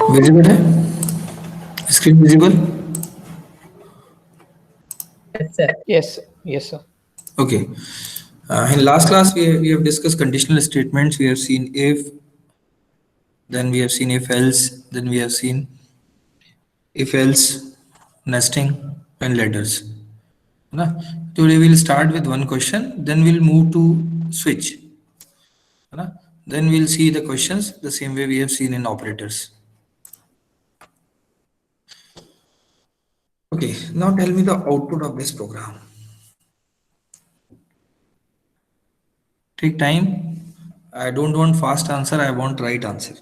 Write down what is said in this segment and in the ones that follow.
Visible है? Screen visible? Yes, sir. Yes, yes, sir. Okay. In last class, we have discussed conditional statements. We have seen if, then we have seen if else, then we have seen if else, nesting, and ladders. Na? Today we'll start with one question, then we'll move to switch. Na? Then we'll see the questions the same way we have seen in operators. Okay, now tell me the output of this program. Take time. I don't want fast answer, I want right answer.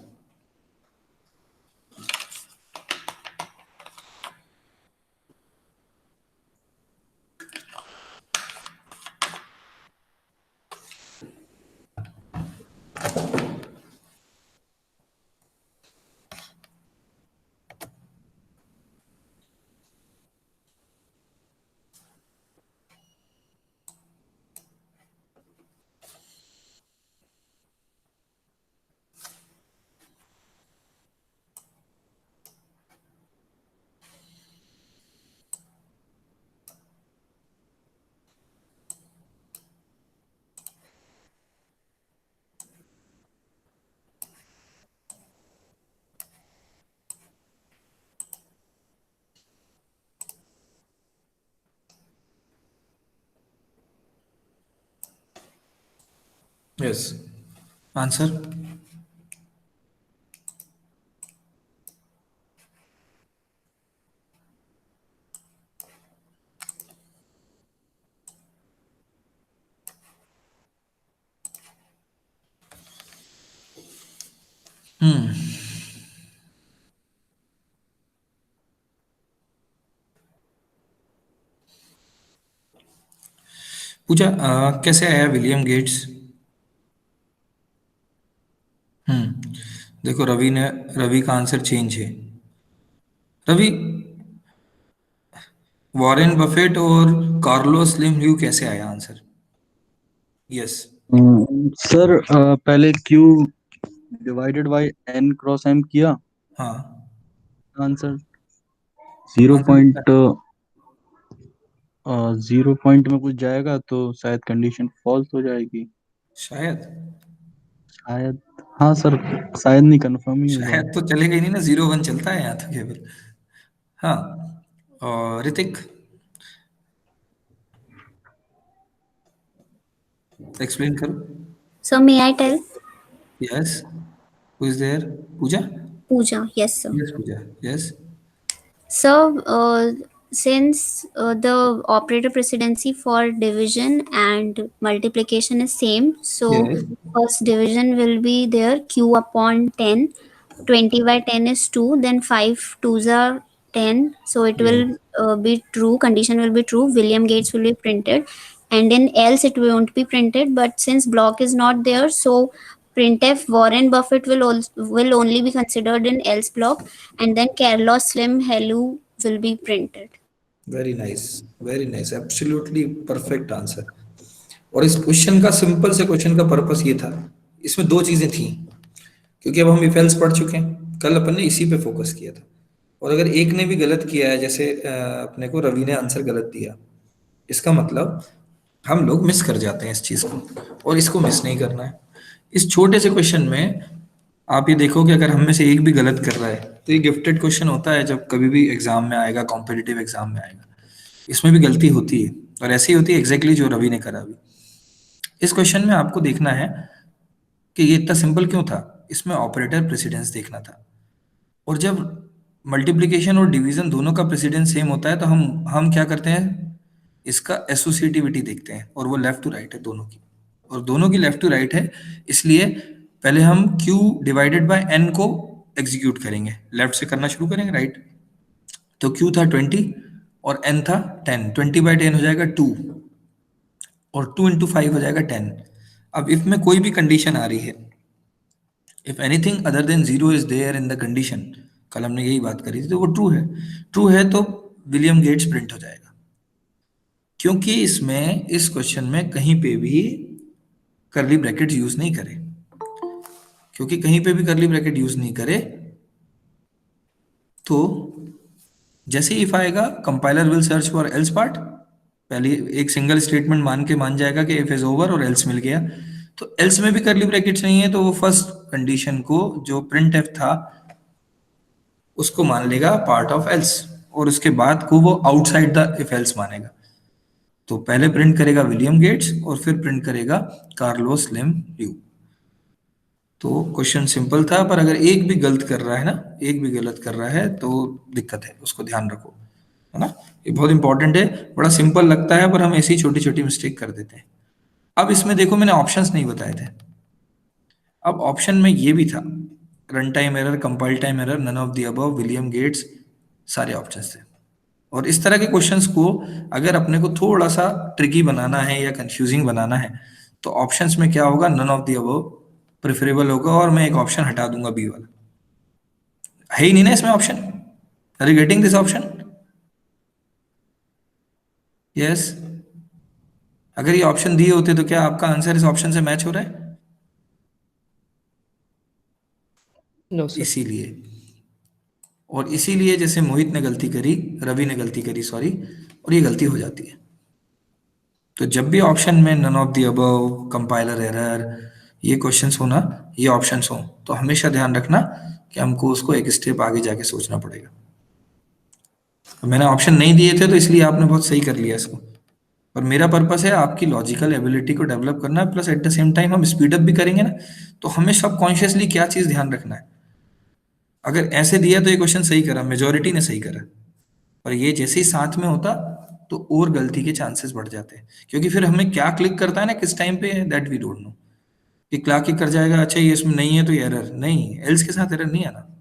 Yes. Answer? पूछा कैसे आया William gets? देखो रवि का answer change है। Ravi, Warren Buffett और Carlos slim ह्यू कैसे आया answer? Yes. Sir पहले Q divided by N cross M किया, हाँ, आंसर 0 में कुछ जाएगा तो शायद कंडीशन फॉल्स हो जाएगी। शायद शायद, हाँ सर, शायद नहीं, कंफर्म ही हो शायद जाएगा। तो चलेगा ही नहीं ना, 0 1 चलता है यहाँ तो केवल। हाँ, और ऋतिक एक्सप्लेन करो। So may I tell? Yes, who is there? Pooja? Pooja, yes, sir. Yes Pooja, yes. So, since the operator precedency for division and multiplication is same, so yes, first division will be there q upon 10. 20 by 10 is 2, then 5 2s are 10, so it will yes, be true, condition will be true, William Gates will be printed, and in else it won't be printed, but since block is not there, so printf Warren Buffett will only be considered in else block, and then Carlos Slim Hello will be printed. Very nice, absolutely perfect answer. और इस question का, simple से question का purpose ये था, इसमें दो चीजें थी, क्योंकि अब हम इफ एल्स पढ़ चुके हैं, कल अपन ने इसी पे फोकस किया था। और अगर एक ने भी गलत किया है, जैसे अपने को रवि ने आंसर गलत दिया, इसका मतलब हम लोग मिस कर जाते हैं इस चीज को, और इसको मिस नहीं करना है। इस छोटे से क्वेश्चन में आप ये देखो कि अगर हम में से एक भी गलत कर रहा है तो ये गिफ्टेड क्वेश्चन होता है, जब कभी भी एग्जाम में आएगा, कॉम्पिटिटिव एग्जाम में आएगा, इसमें भी गलती होती है, और ऐसी होती है एग्जैक्टली जो रवि ने करा अभी। इस क्वेश्चन में आपको देखना है कि ये इतना सिंपल क्यों था, इसमें ऑपरेटर प्रेसिडेंस देखना था। और जब मल्टीप्लिकेशन और डिवीजन दोनों का प्रेसिडेंस सेम होता है तो हम क्या करते हैं, इसका एसोसिएटिविटी देखते हैं, और वो लेफ्ट टू राइट है दोनों की, और दोनों की लेफ्ट टू राइट है, इसलिए पहले हम Q डिवाइडेड बाय N को एग्जीक्यूट करेंगे, लेफ्ट से करना शुरू करेंगे, राइट। तो Q था 20 और N था 10, 20 बाय 10 हो जाएगा 2, और 2 इंटू 5 हो जाएगा 10। अब इफ में कोई भी कंडीशन आ रही है, if anything other than 0 is there in the condition, कल हमने यही बात करी थी, तो वो ट्रू है तो विलियम गेट्स प्रिंट हो जाएगा। क्योंकि इसमें, इस क्वेश्चन में कहीं पे भी करली ब्रैकेट यूज नहीं करे, क्योंकि कहीं पे भी करली ब्रैकेट यूज नहीं करे तो जैसे इफ आएगा compiler will search for else part, पहले एक सिंगल स्टेटमेंट मान जाएगा कि इफ इज ओवर और एल्स मिल गया। तो एल्स में भी करली ब्रैकेट्स नहीं है, तो वो फर्स्ट कंडीशन को जो प्रिंट एफ था उसको मान लेगा पार्ट ऑफ एल्स, और उसके बाद को वो आउटसाइड द इफ एल्स मानेगा। तो पहले प्रिंट करेगा विलियम गेट्स और फिर प्रिंट करेगा कार्लोस स्लिम ल्यू। तो क्वेश्चन सिंपल था, पर अगर एक भी गलत कर रहा है ना, एक भी गलत कर रहा है तो दिक्कत है, उसको ध्यान रखो, है ना। ये बहुत इंपॉर्टेंट है, बड़ा सिंपल लगता है पर हम ऐसी छोटी छोटी मिस्टेक कर देते हैं। अब इसमें देखो मैंने ऑप्शंस नहीं बताए थे। अब ऑप्शन में ये भी था, run time error, compile time error, none of the above, William Gates, सारे ऑप्शंस थे। और इस तरह के क्वेश्चंस को अगर अपने को थोड़ा सा ट्रिकी बनाना है या कंफ्यूजिंग बनाना है, तो ऑप्शंस में क्या होगा, none of the above preferable होगा, और मैं एक ऑप्शन हटा दूंगा बी वाला। है ही नहीं ना इसमें option, are you getting this option? Yes. अगर ये ऑप्शन दिए होते तो क्या आपका आंसर इस ऑप्शन से मैच हो रहा है? No sir. इसीलिए, और इसीलिए जैसे मोहित ने गलती करी, रवि ने गलती करी, सॉरी, और ये गलती हो जाती है। तो जब भी ऑप्शन में none of the above, compiler error, ये क्वेश्चंस हो ना, ये ऑप्शंस हो, तो हमेशा ध्यान रखना कि हमको उसको एक स्टेप आगे जाके सोचना पड़ेगा। मैंने ऑप्शन नहीं दिए थे तो इसलिए आपने बहुत सही कर लिया इसको, और मेरा पर्पस है आपकी लॉजिकल एबिलिटी को डेवलप करना, plus at the same time हम स्पीड अप भी करेंगे ना, तो हमें सबकॉन्शियसली क्या चीज ध्यान रखना है। अगर ऐसे दिया तो ये क्वेश्चन सही करा, मेजोरिटी ने सही करा, और ये जैसे ही साथ में होता तो और गलती के चांसेस बढ़ जाते हैं, क्योंकि फिर हमें क्या क्लिक करता है ना किस टाइम पे, दैट वी डोंट नो, कि क्या क्लिक कर जाएगा, अच्छा ये इसमें नहीं है तो ये एरर नहीं, एल्स के साथ एरर नहीं आना।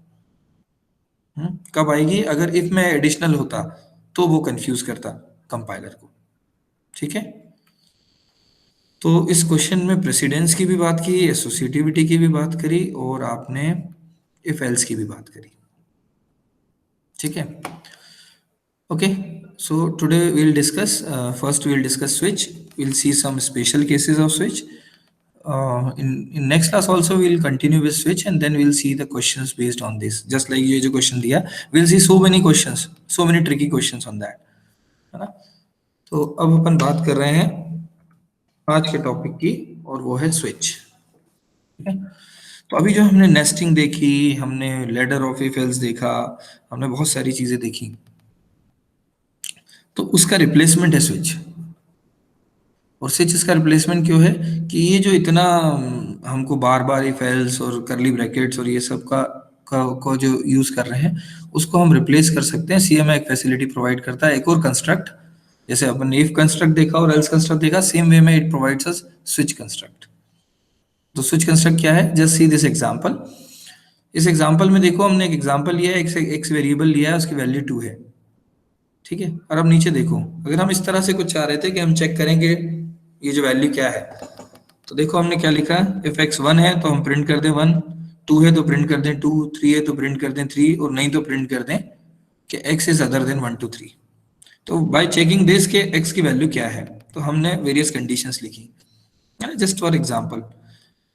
कब आएगी, अगर इफ में एडिशनल होता तो वो कंफ्यूज करता कंपाइलर को। ठीक है, तो इस क्वेश्चन में प्रेसिडेंस की भी बात की, एसोसिएटिविटी की भी बात करी, और आपने इफ एल्स की भी बात करी। ठीक है, okay, so today we'll discuss, first we'll discuss switch, we'll see some special cases of switch. In next class also we'll continue with switch, and then we'll see the questions based on this, just like ये जो question दिया, we'll see so many questions, so many tricky questions on that, है ना। तो अब अपन बात कर रहे हैं आज के टॉपिक की, और वो है स्विच। ठीक है, तो अभी जो हमने नेस्टिंग देखी, हमने लैडर ऑफ इफ एल्स देखा, हमने बहुत सारी चीजें देखी, तो उसका रिप्लेसमेंट है स्विच। और स्विच इसका रिप्लेसमेंट क्यों है कि ये जो इतना हमको बार बार इफ एल्स और करली ब्रैकेट्स और ये सब को जो यूज कर रहे हैं, उसको हम रिप्लेस कर सकते हैं। सीएमए एक फैसिलिटी प्रोवाइड करता है, एक और कंस्ट्रक्ट, जैसे अपन इफ कंस्ट्रक्ट देखा और एल्स कंस्ट्रक्ट देखा, सेम वे में it provides us switch construct. तो स्विच कंस्ट्रक्ट क्या है, जस्ट सी दिस एग्जांपल। इस एग्जांपल में देखो हमने एक एग्जांपल लिया है, एक्स वेरिएबल लिया है, उसकी वैल्यू 2 है। ठीक है, और अब नीचे देखो, अगर हम इस तरह से कुछ चाह रहे थे कि हम चेक करेंगे ये जो वैल्यू क्या है, तो देखो हमने क्या लिखा है, इफ x 1 है तो हम प्रिंट कर दें 1, 2 है तो प्रिंट कर दें 2, 3 है तो प्रिंट कर दें 3, और नहीं तो प्रिंट कर दें कि x इज अदर देन 1 2 3। तो बाय चेकिंग दिस के x की वैल्यू क्या है, तो हमने वेरियस कंडीशंस लिखी, जस्ट फॉर एग्जांपल।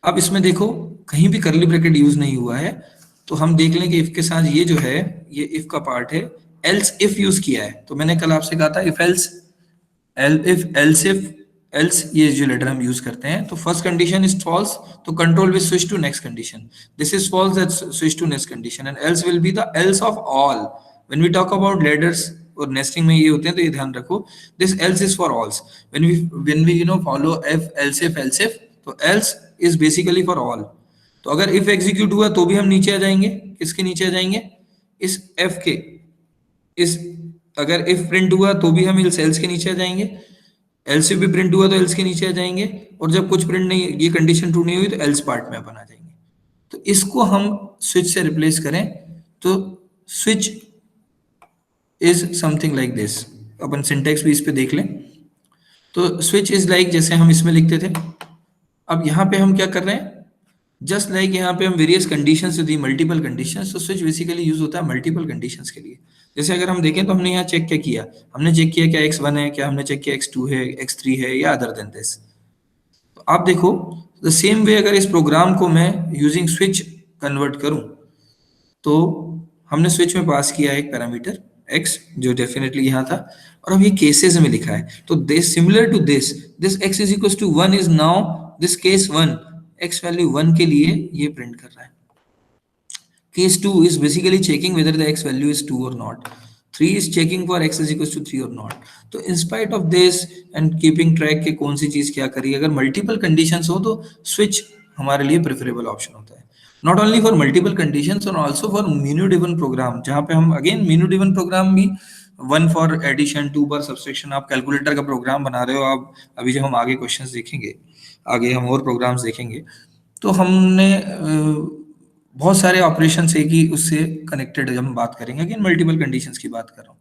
अब इसमें देखो कहीं भी करली ब्रैकेट यूज नहीं हुआ है, तो हम देख लें कि इफ के साथ ये जो है, ये इफ का पार्ट है, एल्स इफ यूज किया है। तो मैंने कल आपसे कहा था इफ एल्स, एल्स ये जो लेटर हम यूज करते हैं, तो फर्स्ट कंडीशन इज फॉल्स, तो control will switch to next condition, this is false, that switch to next condition, and else will be the else of all. When we talk about ladders और nesting में ये होते हैं, तो ये ध्यान रखो, this else is for alls. When we follow if else if, तो else is basically for all. तो अगर इफ एग्जीक्यूट हुआ तो भी हम नीचे आ जाएंगे, किसके नीचे आ जाएंगे, इस एफ के, इस अगर इफ प्रिंट हुआ तो भी हम इस एल्स के नीचे आ जाएंगे, एल्स इफ भी प्रिंट हुआ तो एल्स के नीचे आ जाएंगे, और जब कुछ प्रिंट नहीं, ये कंडीशन ट्रू नहीं हुई, तो एल्स पार्ट में अपन आ जाएंगे। तो इसको हम स्विच से रिप्लेस करें, तो switch is something like this. अपन सिंटेक्स भी इस पे देख लें, तो स्विच इज लाइक जैसे हम इसमें लिखते थे, अब यहाँ पे हम क्या कर रहे हैं, जस्ट लाइक यहाँ पे हम वेरियस कंडीशंस दी, मल्टीपल कंडीशंस, तो स्विच बेसिकली यूज होता है मल्टीपल कंडीशंस के लिए। जैसे अगर हम देखें तो हमने यहाँ चेक क्या किया, हमने चेक किया क्या x1 है, क्या हमने चेक किया x2 है, x3 है, या अदर देन दिस। तो आप देखो द सेम वे, अगर इस प्रोग्राम को मैं यूजिंग स्विच कन्वर्ट करूं, तो हमने स्विच में पास किया एक पैरामीटर x जो डेफिनेटली यहाँ था, और अब ये केसेस में लिखा है, तो this similar to this x is equal to 1 is now this case 1, x value 1 के लिए ये प्रिंट कर रहा है। Case 2 is basically checking whether the x value is 2 or not. 3 is checking for x is equals to 3 or not. तो in spite of this and keeping track के कौन सी चीज क्या करी, अगर मल्टीपल कंडीशंस हो तो स्विच हमारे लिए प्रेफरेबल ऑप्शन होता है। Not only for multiple conditions और also for menu driven program, जहाँ पे हम अगेन मेनू ड्रिवन प्रोग्राम भी 1 फॉर एडिशन, 2 फॉर सब्सट्रैक्शन, आप कैलकुलेटर का प्रोग्राम बना रहे हो, आप अभी जब हम आगे क्वेश्चंस देखेंगे, आगे हम और प्रोग्राम्स देखेंगे, तो हमने बहुत सारे ऑपरेशन से कि उससे कनेक्टेड जब हम बात करेंगे, अगेन मल्टीपल कंडीशंस की बात कर रहा हूँ,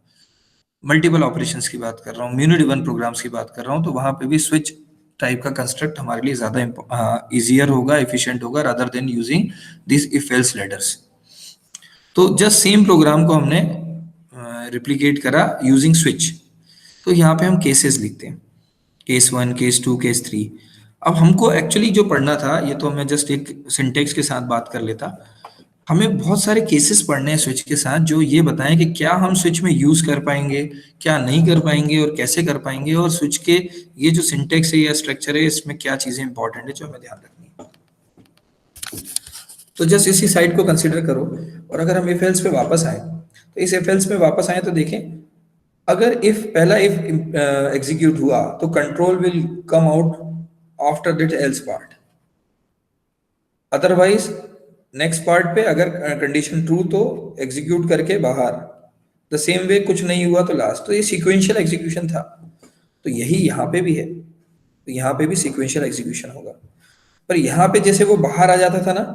मल्टीपल ऑपरेशंस की बात कर रहा हूँ, मेनू ड्रिवन प्रोग्राम्स की बात कर रहा हूँ, तो वहां पे भी स्विच टाइप का कंस्ट्रक्ट हमारे लिए ज्यादा इजियर होगा, एफिशिएंट होगा, rather than using this if else ladders. तो जस्ट सेम प्रोग्राम को हमने रिप्लिकेट करा यूजिंग स्विच। तो यहाँ पे हम केसेस लिखते हैं, केस 1, केस 2, केस 3। अब हमको एक्चुअली जो पढ़ना था, ये तो मैं जस्ट एक सिंटेक्स के साथ बात कर लेता, हमें बहुत सारे केसेस पढ़ने हैं स्विच के साथ जो ये बताएं कि क्या हम स्विच में यूज कर पाएंगे, क्या नहीं कर पाएंगे और कैसे कर पाएंगे, और स्विच के ये जो सिंटेक्स है या स्ट्रक्चर है इसमें क्या चीजें इंपॉर्टेंट है जो हमें ध्यान रखनी है। तो जस्ट इसी साइड को कंसिडर करो, और अगर हम इफ एल्स पे वापस आए, तो इस इफ एल्स पे वापस आए तो देखें, अगर इफ पहला इफ एग्जीक्यूट हुआ तो control will come out after that else part, otherwise next part पे अगर कंडीशन ट्रू तो एग्जीक्यूट करके बाहर, द सेम वे कुछ नहीं हुआ तो लास्ट। तो ये सीक्वेंशियल एग्जीक्यूशन था, तो यही यहाँ पे भी है, तो यहाँ पे भी सीक्वेंशियल एग्जीक्यूशन होगा। पर यहाँ पे जैसे वो बाहर आ जाता था ना,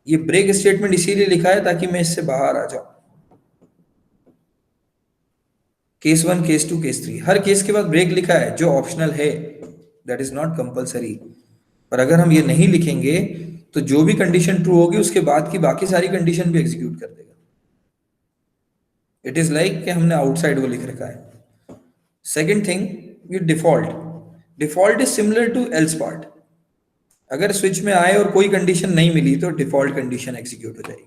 ये ब्रेक स्टेटमेंट इसीलिए लिखा है ताकि मैं इससे बाहर आ जाऊं। केस 1, केस 2, केस 3, हर केस के बाद ब्रेक लिखा है जो ऑप्शनल है, दैट इज नॉट कंपलसरी। पर अगर हम ये नहीं लिखेंगे तो जो भी कंडीशन ट्रू होगी उसके बाद की बाकी सारी कंडीशन भी एग्जीक्यूट कर देगा। इट इज लाइक कि हमने आउटसाइड को लिख रखा है। सेकेंड थिंग, ये default is similar to else part. अगर स्विच में आए और कोई कंडीशन नहीं मिली तो डिफॉल्ट कंडीशन एग्जीक्यूट हो जाएगी।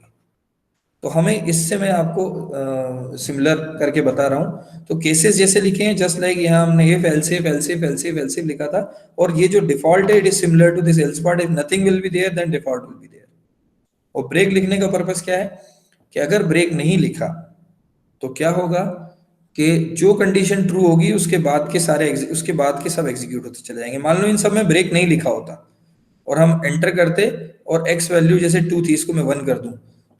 तो हमें इससे मैं आपको सिमिलर करके बता रहा हूं। तो केसेस जैसे लिखे हैं, जस्ट लाइक यहाँ हमने if else if else if else if else if लिखा था, और ये जो डिफॉल्ट है it is similar to this else part, if nothing will be there then default will be there. और ब्रेक लिखने का पर्पस क्या है कि अगर ब्रेक नहीं लिखा तो क्या होगा कि जो कंडीशन ट्रू होगी उसके बाद के सब एग्जीक्यूट होते चले जाएंगे। मान लो इन सब में ब्रेक नहीं लिखा होता और हम एंटर करते और एक्स वैल्यू जैसे 2 थी, इसको मैं 1 कर दूं,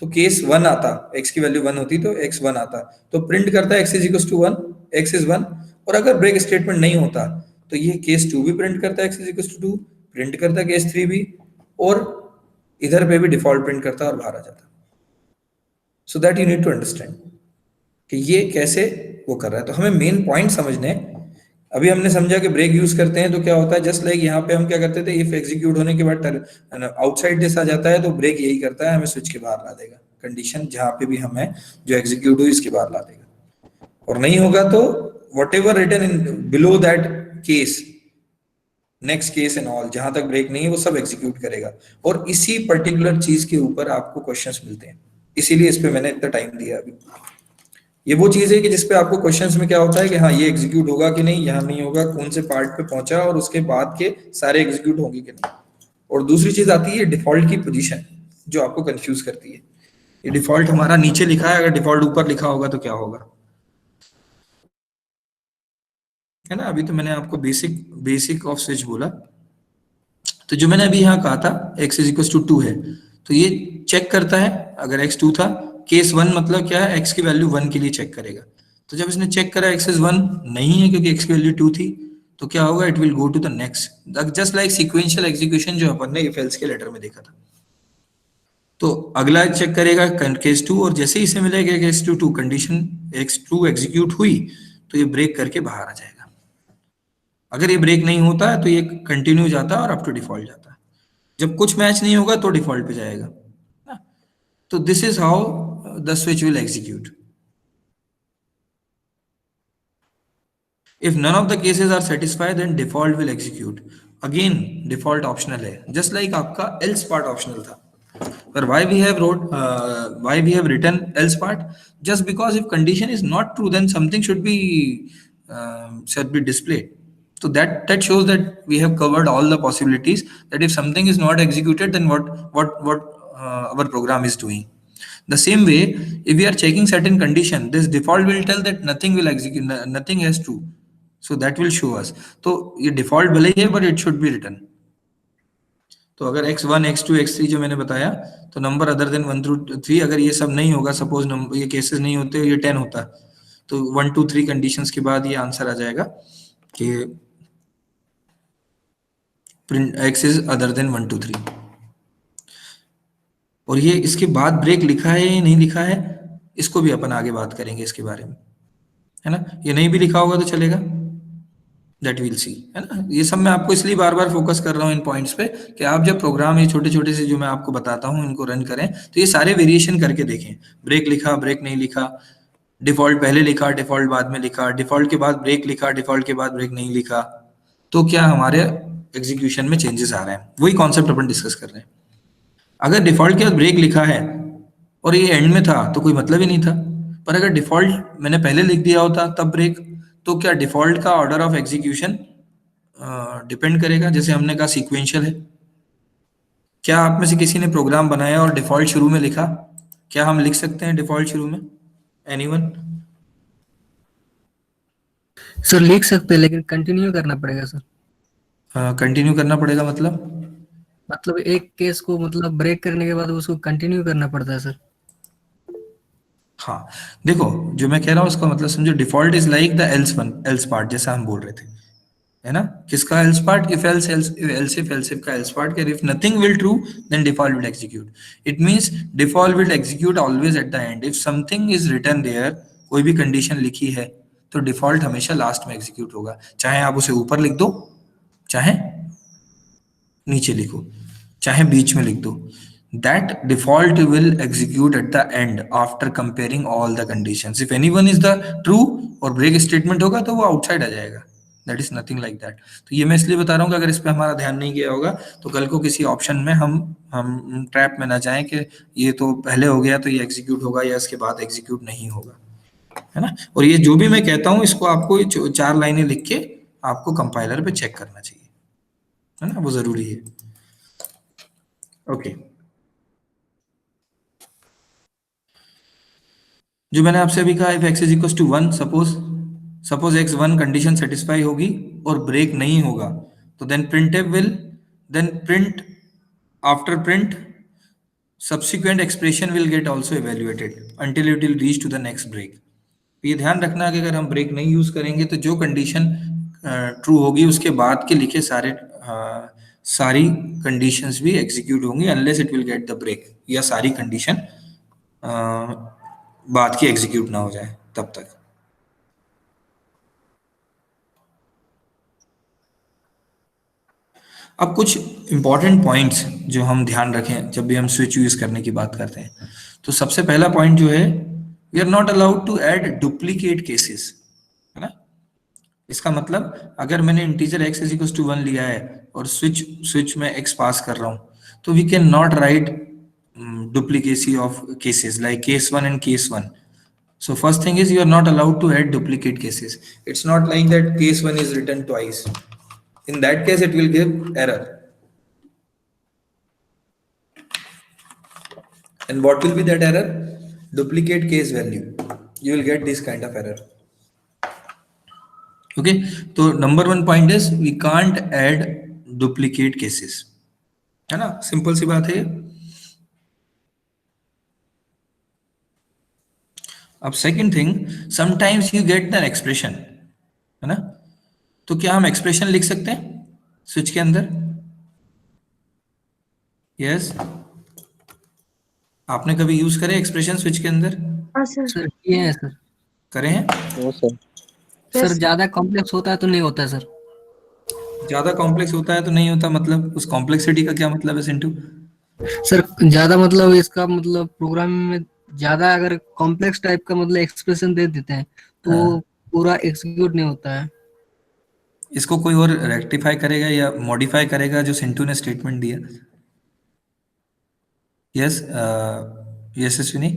तो केस 1 आता, x की वैल्यू 1 होती तो x 1 आता, तो प्रिंट करता है x is equal to 1, x is 1। और अगर ब्रेक स्टेटमेंट नहीं होता तो ये केस 2 भी प्रिंट करता है x is equal to 2, print करता है केस 3 भी, और इधर पे भी डिफॉल्ट प्रिंट करता और बाहर आ जाता। So that you need to understand कि ये कैसे वो कर रहा है। तो हमें मेन पॉइंट समझने हैं। अभी हमने समझा कि ब्रेक यूज करते हैं तो क्या होता है, जस्ट लाइक यहाँ पे हम क्या करते थे, इफ एग्जीक्यूट होने के बाद आउटसाइड दिस आ जाता है तो ब्रेक यही करता है, हमें स्विच के बाहर ला देगा, कंडीशन जहाँ पे भी हमें जो एग्जीक्यूट हुई इसके बाहर ला देगा। और नहीं होगा तो whatever written in below that case, next case and all, जहां तक ब्रेक नहीं है वो सब एग्जीक्यूट करेगा। और इसी पर्टिकुलर चीज के ऊपर आपको क्वेश्चंस मिलते हैं, इसीलिए इस पे मैंने इतना टाइम दिया। अभी ये वो चीज है कि जिसपे आपको क्वेश्चंस में क्या होता है कि हाँ ये एग्जीक्यूट होगा कि नहीं, यहाँ नहीं होगा, कौन से पार्ट पे पहुंचा और उसके बाद के सारे एग्जीक्यूट होंगे कि नहीं। और दूसरी चीज आती है डिफॉल्ट की पोजीशन, जो आपको कंफ्यूज करती है। ये डिफॉल्ट हमारा नीचे लिखा है, अगर डिफॉल्ट ऊपर लिखा होगा तो क्या होगा, है ना। अभी तो मैंने आपको बेसिक ऑफ स्विच बोला। तो जो मैंने अभी यहाँ कहा था x इज इक्वल टू 2 है, तो ये चेक करता है अगर x 2 था, केस 1 मतलब क्या है, x की वैल्यू 1 के लिए चेक करेगा। तो जब इसने चेक करा x इज 1 नहीं है क्योंकि x की वैल्यू 2 थी, तो क्या होगा, it will go to the next, just like sequential execution जो अपन ने इफ एल्स के लेटर में देखा था। तो अगला चेक करेगा केस 2, और जैसे ही इसे मिलेगा केस 2 कंडीशन x 2 एग्जीक्यूट हुई तो ये ब्रेक करके बाहर आ जाएगा। अगर ये ब्रेक नहीं होता है तो ये कंटिन्यू जाता है और अप टू डिफॉल्ट जाता है। जब कुछ मैच नहीं होगा तो डिफॉल्ट पे जाएगा। तो this is how the switch will execute. If none of the cases are satisfied, then default will execute. Again, default optional है, just like आपका else part optional था। But why we have written else part? Just because if condition is not true, then something should be displayed. So that shows that we have covered all the possibilities, that if something is not executed, then what our program is doing. The same way, if we are checking certain condition, this default will tell that nothing will execute, nothing is true. So that will show us. तो ये default भले ही है, but it should be written. तो अगर x1, x2, x3 जो मैंने बताया, तो नंबर अदर देन 1 through 3, अगर ये सब नहीं होगा, सपोज नंबर ये केसेस नहीं होते, ये 10 होता, तो 1 2 3 कंडीशंस के बाद ये आंसर आ जाएगा कि print x is other than 1 2 3. और ये इसके बाद ब्रेक लिखा है या नहीं लिखा है, इसको भी अपन आगे बात करेंगे इसके बारे में, है ना. ये नहीं भी लिखा होगा तो चलेगा, दैट विल सी, है ना. ये सब मैं आपको इसलिए बार बार फोकस कर रहा हूँ इन पॉइंट्स पे, कि आप जब प्रोग्राम ये छोटे छोटे से जो मैं आपको बताता हूँ इनको रन करें, तो ये सारे वेरिएशन करके देखें. ब्रेक लिखा, ब्रेक नहीं लिखा, डिफॉल्ट पहले लिखा, डिफॉल्ट बाद में लिखा, डिफॉल्ट के बाद ब्रेक लिखा, डिफॉल्ट के बाद ब्रेक नहीं लिखा, तो क्या हमारे एग्जीक्यूशन में चेंजेस आ रहे हैं. वही कॉन्सेप्ट अपन डिस्कस कर रहे हैं. अगर डिफॉल्ट के बाद ब्रेक लिखा है और ये एंड में था तो कोई मतलब ही नहीं था. पर अगर डिफॉल्ट मैंने पहले लिख दिया होता तब ब्रेक, तो क्या डिफॉल्ट का ऑर्डर ऑफ एग्जीक्यूशन डिपेंड करेगा. जैसे हमने कहा सीक्वेंशियल है. क्या आप में से किसी ने प्रोग्राम बनाया और डिफॉल्ट शुरू में लिखा? क्या हम लिख सकते हैं डिफॉल्ट शुरू में? एनीवन? सर लिख सकते हैं, लेकिन कंटिन्यू करना पड़ेगा सर. कंटिन्यू करना पड़ेगा मतलब एक केस को मतलब ब्रेक करने के बाद उसको कंटिन्यू करना पड़ता है सर. हाँ, देखो जो मैं कह रहा हूँ उसका मतलब समझो. Default is like the else part, जैसा हम बोल रहे थे, है ना. किसका else part? If else if का else part. If nothing will true then default will execute. It means default will execute always at the end. If something is written there, कोई भी कंडीशन लिखी है, तो डिफॉल्ट हमेशा last में execute होगा. चाहे आप उसे ऊपर लिख दो, चाहे नीचे लिखो, चाहे बीच में लिख दो. That default will execute at the end after comparing all the conditions. If anyone is the true और break statement होगा तो वो outside आ जाएगा. That is nothing like that. तो ये मैं इसलिए बता रहा हूँ कि अगर इस पे हमारा ध्यान नहीं गया होगा तो कल को किसी ऑप्शन में हम ट्रैप में ना जाएं कि ये तो पहले हो गया तो ये एग्जीक्यूट होगा या इसके बाद एग्जीक्यूट नहीं होगा, है ना. और ये जो भी मैं कहता हूँ इसको आपको 4 लाइनें लिख के आपको कंपाइलर पे चेक करना चाहिए, है ना. वो जरूरी है. ओके. जो मैंने आपसे अभी कहा, if x is equal to 1, suppose x1 condition satisfy होगी और ब्रेक नहीं होगा, तो then printf will then print after print subsequent expression will get also evaluated until it will reach to the next break. ये ध्यान रखना कि अगर हम ब्रेक नहीं यूज करेंगे तो जो कंडीशन ट्रू होगी उसके बाद के लिखे सारी कंडीशंस भी एग्जीक्यूट होंगी unless it will get the break, या सारी कंडीशन बाद की एग्जीक्यूट ना हो जाए तब तक. अब कुछ इंपॉर्टेंट पॉइंट्स जो हम ध्यान रखें जब भी हम स्विच यूज करने की बात करते हैं. तो सबसे पहला पॉइंट जो है, we are not allowed to add duplicate cases, है ना. इसका मतलब अगर मैंने integer x is equal to 1 लिया है और स्विच में x पास कर रहा हूं, तो we can not write duplicacy of cases like case 1 and case 1. So first thing is you are not allowed to add duplicate cases. It's not like that case 1 is written twice. In that case it will give error. And what will be that error? Duplicate case value. You will get this kind of error. Okay, so number 1 point is we can't add duplicate cases, है ना. Simple सी बात है. अब second thing, sometimes you get an expression, है ना. तो क्या हम एक्सप्रेशन लिख सकते हैं स्विच के अंदर? यस. आपने कभी यूज करे एक्सप्रेशन स्विच के अंदर? सर किए हैं सर. करे हैं? सर ज्यादा कॉम्प्लेक्स होता है तो नहीं होता सर. ज्यादा कॉम्प्लेक्स होता है तो नहीं होता, मतलब उस कॉम्प्लेक्सिटी का क्या मतलब है सिंटू? सर ज्यादा मतलब इसका मतलब प्रोग्रामिंग में ज्यादा अगर कॉम्प्लेक्स टाइप का मतलब एक्सप्रेशन दे देते हैं तो पूरा एग्जीक्यूट नहीं होता है. इसको कोई और रेक्टिफाई करेगा या मॉडिफाई करेगा जो सिंटू ने स्टेटमेंट दिया? Yes yes Ashwini.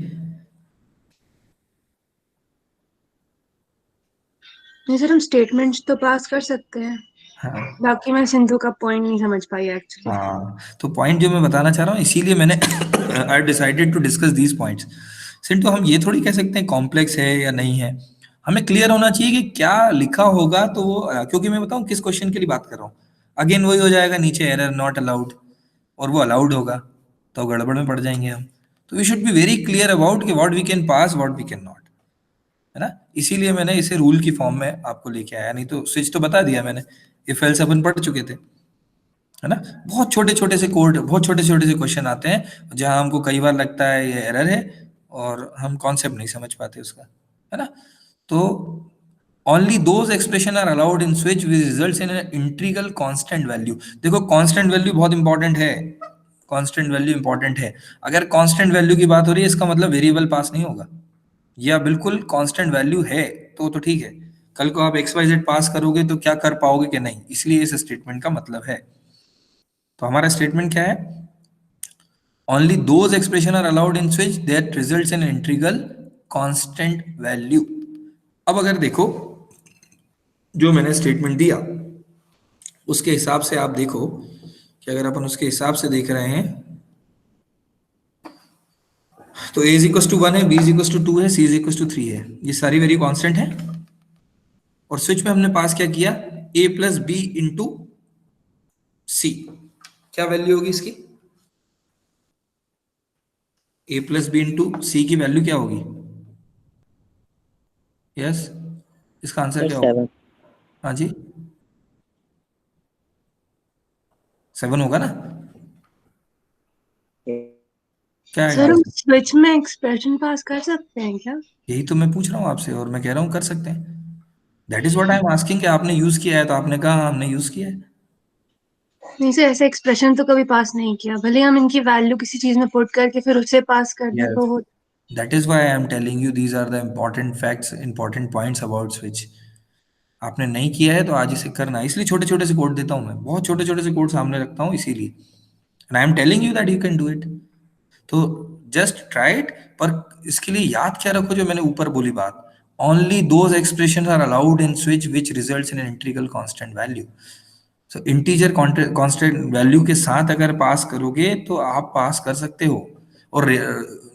नहीं सर, हम स्टेटमेंट्स तो पास कर सकते हैं, हाँ बाकी मैं सिंधु का पॉइंट नहीं समझ पाई एक्चुअली। हाँ, तो पॉइंट जो मैं बताना चाह रहा हूँ, इसीलिए मैंने I decided to discuss these points. Sintu, हम ये थोड़ी कह सकते हैं कॉम्प्लेक्स है या नहीं है, हमें क्लियर होना चाहिए कि क्या लिखा होगा तो वो क्योंकि मैं बताऊं किस क्वेश्चन के लिए बात कर रहा हूँ। अगेन वही हो जाएगा, नीचे एरर नॉट अलाउड, और वो अलाउड होगा तो गड़बड़ में पड़ जाएंगे हम। तो we should be very clear about कि what we can pass, what we can not, है ना। इसीलिए मैंने इसे रूल की फॉर्म में आपको लेके आया, नहीं तो स्विच तो बता दिया मैंने, इफ एल्स अपन पढ़ चुके थे, है ना। बहुत छोटे छोटे से कोड, बहुत छोटे छोटे से क्वेश्चन आते हैं जहां हमको कई बार लगता है ये एरर है और हम कॉन्सेप्ट नहीं समझ पाते उसका, है ना। तो only those expression are allowed in switch which results in an integral constant value. देखो कांस्टेंट वैल्यू बहुत इंपॉर्टेंट है, कांस्टेंट वैल्यू इंपॉर्टेंट है। अगर कांस्टेंट वैल्यू की बात हो रही है इसका मतलब वेरिएबल पास नहीं होगा, या बिल्कुल कांस्टेंट वैल्यू है तो ठीक है। कल को आप एक्स वाई जेड पास करोगे तो क्या कर पाओगे कि नहीं, इसलिए इस स्टेटमेंट का मतलब है। तो हमारा स्टेटमेंट क्या है, only those expression are allowed in switch that results in integral constant value. अब अगर देखो जो मैंने स्टेटमेंट दिया उसके हिसाब से आप देखो कि अगर अपन उसके हिसाब से देख रहे हैं तो a इज इक्वल टू 1 है, b इज इक्वल टू 2 है, c इज इक्वल टू 3 है, ये सारी वेरी कांस्टेंट है। और स्विच में हमने पास क्या किया, a प्लस बी इंटू सी। क्या वैल्यू होगी इसकी, a प्लस बी इंटू सी की वैल्यू क्या होगी, यस इसका आंसर क्या होगा, हाँ जी 7 होगा ना, क्या सर, है, हम स्विच में एक्सप्रेशन पास कर सकते हैं क्या? यही तो मैं पूछ रहा हूँ आपसे और मैं कह रहा हूँ कर सकते हैं। That is what I am asking कि आपने यूज किया है तो आपने कहा हाँ, हमने यूज किया है। नहीं सर, ऐसे एक्सप्रेशन तो कभी पास नहीं किया, भले हम इनकी वैल्यू किसी चीज में पुट करके फिर उसे पास कर दें Yes. तो हो। That is why I am telling you these are the important facts, important points about switch. आपने नहीं किया है तो आज इसे करना है, इसलिए छोटे छोटे से कोड देता हूँ मैं, बहुत छोटे छोटे से कोड सामने रखता हूँ इसीलिए, and I am telling you that you can do it. तो जस्ट ट्राई इट, पर इसके लिए याद क्या रखो जो मैंने ऊपर बोली बात, only those expression are allowed in switch which results in an integral constant value. So integer constant value के साथ अगर पास करोगे तो आप पास कर सकते हो, और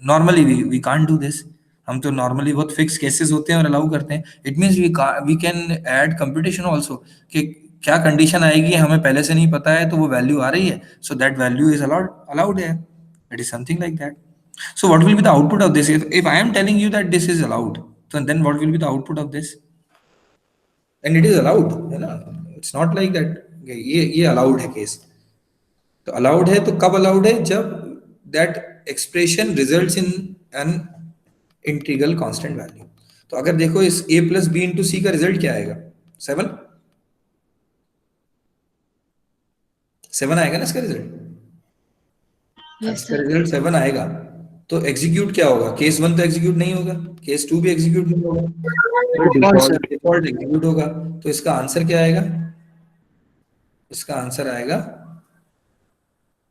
normally we can't do this. हम तो नॉर्मली बहुत फिक्स केसेस होते हैं और अलाउ करते हैं। It means we can add computation also, कि क्या कंडीशन आएगी हमें पहले से नहीं पता है तो वो वैल्यू आ रही है, so that value is allowed है, it is something like that. So what will be the output of this, if I am telling you that this is allowed, so then what will be the output of this, and it is allowed, है ना। It's not like that ये allowed है case. तो allowed है तो कब allowed है, जब that expression results in an integral constant value. तो अगर देखो इस a प्लस बी इंटू सी का रिजल्ट क्या आएगा, 7 आएगा ना इसका रिजल्ट, यस इसका सर। रिजल्ट 7 आएगा। तो एग्जीक्यूट क्या होगा, केस 1 तो एग्जीक्यूट नहीं होगा, केस 2 भी एग्जीक्यूट नहीं होगा, डिफॉल्ट एग्जीक्यूट होगा। तो इसका आंसर क्या आएगा, इसका आंसर आएगा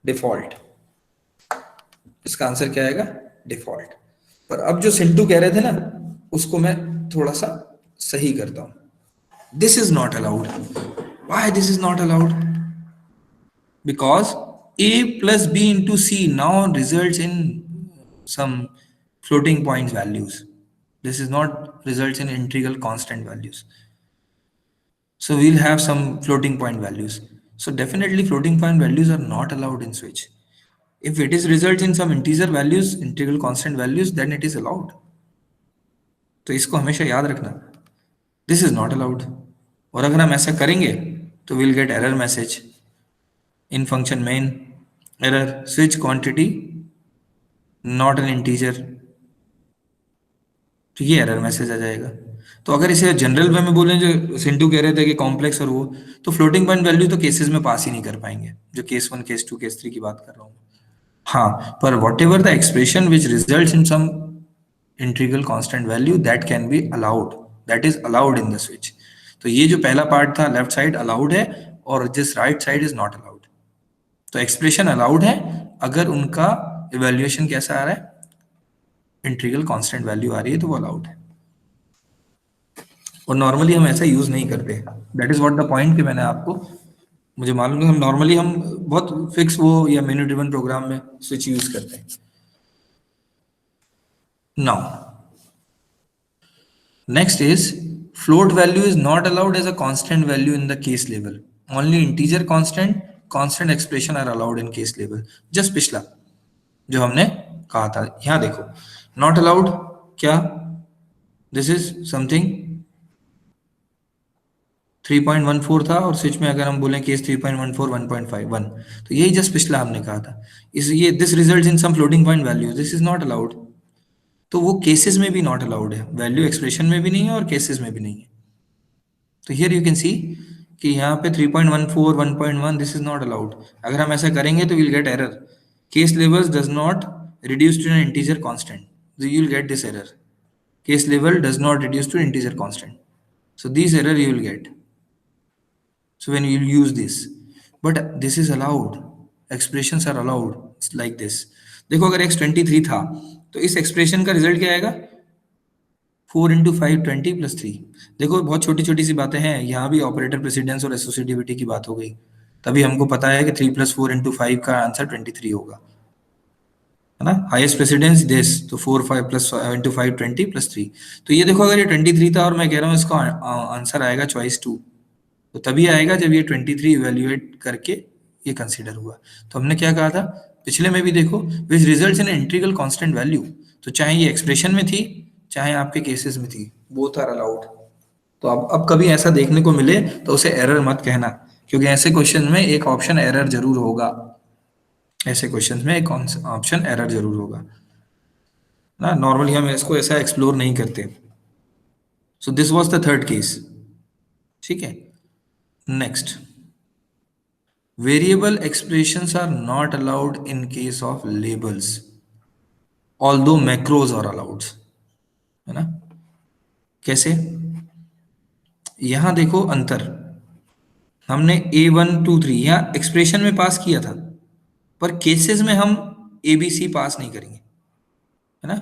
डिफॉल्ट, इसका आंसर क्या आएगा डिफॉल्ट। पर अब जो सिंटू कह रहे थे ना उसको मैं थोड़ा सा सही करता हूं। This is not allowed, why this is not allowed, because a plus b into c now results in some floating point values. This is not results in integral constant values. So we'll have some floating point values. So definitely floating point values are not allowed in switch. If it is results in some integer values, integral constant values, then it is allowed. तो इसको हमेशा याद रखना, this is not allowed। और अगर हम ऐसा करेंगे तो we'll get error message in function main, error switch quantity not an integer, तो ये एरर मैसेज आ जाएगा। तो अगर इसे जनरल वे में बोलें जो सिंटू कह रहे थे कि कॉम्प्लेक्स और वो, तो फ्लोटिंग पॉइंट वैल्यू तो केसेस में पास ही नहीं कर पाएंगे, जो केस 1 केस 2 केस 3 की बात कर रहा हूँ। हाँ, पर whatever the expression which results in some integral constant value that can be allowed, that is allowed in the switch. तो ये जो पहला पार्ट था लेफ्ट साइड अलाउड है और जिस right side is not allowed. तो एक्सप्रेशन अलाउड है अगर उनका इवैल्यूएशन कैसा आ रहा है, इंटीग्रल कांस्टेंट वैल्यू आ रही है, तो वो अलाउड है। और नॉर्मली हम ऐसा यूज नहीं करते, that is what the point कि मैंने आपको, मुझे मालूम है हम नॉर्मली हम बहुत फिक्स वो या मेनू ड्रिवन प्रोग्राम में स्विच यूज करते हैं। Now next is float value is not allowed as a constant value in the case label, only integer constant expression are allowed in case label। just पिछला जो हमने कहा था, यहां देखो not allowed क्या, this is something 3.14 था, और स्विच में अगर हम बोलें केस 3.14 1.51, तो यही जस्ट पिछला हमने कहा था। इस ये this results in some floating point value, this is not allowed, तो वो केसेस में भी नॉट अलाउड है, वैल्यू एक्सप्रेशन में भी नहीं है और केसेस में भी नहीं है। तो हियर यू कैन सी कि यहाँ पे 3.14 1.1 दिस इज नॉट अलाउड। अगर हम ऐसा करेंगे तो will get error, case levels does not reduce to an integer constant, you will get this error, case level does not reduce to integer constant, so this error you will get, so when you use this, but this is allowed, expressions are allowed like this। देखो अगर x 23 था तो इस expression का result क्या आएगा, 4 into 5 20 plus 3। देखो बहुत छोटी छोटी सी बातें हैं, यहाँ भी ऑपरेटर प्रेसिडेंस और एसोसिएटिविटी की बात हो गई, तभी हमको पता है कि 3 + 4 into 5 का आंसर 23 होगा, है ना, हाईएस्ट प्रेसिडेंस दिस, तो 4 5 plus into 5 20 plus 3। तो ये देखो अगर ये 23 था और मैं कह रहा हूँ इसका आंसर आएगा चॉइस 2, तो तभी आएगा जब ये 23 इवेल्युएट करके ये कंसीडर हुआ। तो हमने क्या कहा था पिछले में भी, देखो विच results in integral constant value, तो चाहे ये एक्सप्रेशन में थी चाहे आपके केसेस में थी, बोथ आर अलाउड। तो अब कभी ऐसा देखने को मिले तो उसे एरर मत कहना, क्योंकि ऐसे क्वेश्चन में एक ऑप्शन एरर जरूर होगा, ऐसे क्वेश्चन में एक ऑप्शन एरर जरूर होगा ना, नॉर्मली हम इसको ऐसा एक्सप्लोर नहीं करते। So this was the third case, ठीक है। Next, variable expressions are not allowed in case of labels, although macros are allowed, है ना। कैसे, यहां देखो अंतर, हमने A1 2 3 यहाँ एक्सप्रेशन में पास किया था, पर केसेस में हम ABC पास नहीं करेंगे, है ना,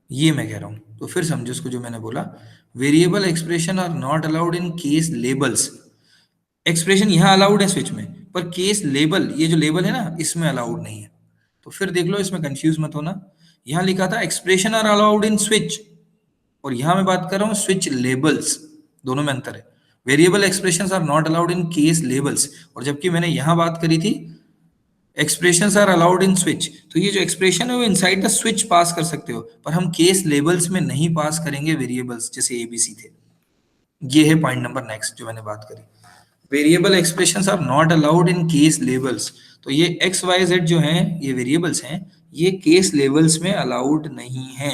ये मैं कह रहा हूं। तो फिर समझो इसको जो मैंने बोला, variable expression are not allowed in case labels, expression यहाँ अलाउड है स्विच में, पर केस लेबल, ये जो लेबल है ना इसमें अलाउड नहीं है। तो फिर देख लो, इसमें कंफ्यूज मत होना, यहाँ लिखा था expression are allowed in switch, और यहाँ मैं बात कर रहा हूँ स्विच लेबल्स, दोनों में अंतर है। Variable expressions are not allowed in case labels, और जबकि मैंने यहाँ बात करी थी expressions are allowed in switch, तो ये जो एक्सप्रेशन है वो इनसाइड द स्विच पास कर सकते हो, पर हम केस लेबल्स में नहीं पास करेंगे वेरिएबल्स जैसे ABC थे। ये है पॉइंट नंबर नेक्स्ट जो मैंने बात करी, variable expressions are not allowed in case labels. तो ये एक्स वाई जेड जो हैं ये वेरिएबल्स हैं, ये केस लेबल्स में अलाउड नहीं है।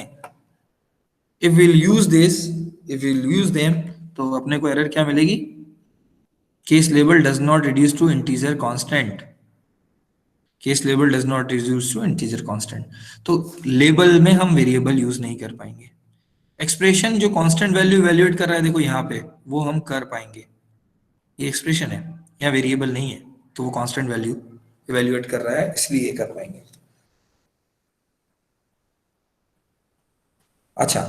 If will use this, if will use them, तो अपने को एरर क्या मिलेगी, case label does not reduce to integer constant, case label does not reduce to integer constant. तो लेबल में हम वेरिएबल यूज नहीं कर पाएंगे। एक्सप्रेशन जो कांस्टेंट वैल्यू इवैल्यूएट कर रहा है देखो यहाँ पे, वो हम कर पाएंगे, ये एक्सप्रेशन है या वेरिएबल नहीं है, तो वो कांस्टेंट वैल्यू इवैल्यूएट कर रहा है, इसलिए ये कर पाएंगे। अच्छा,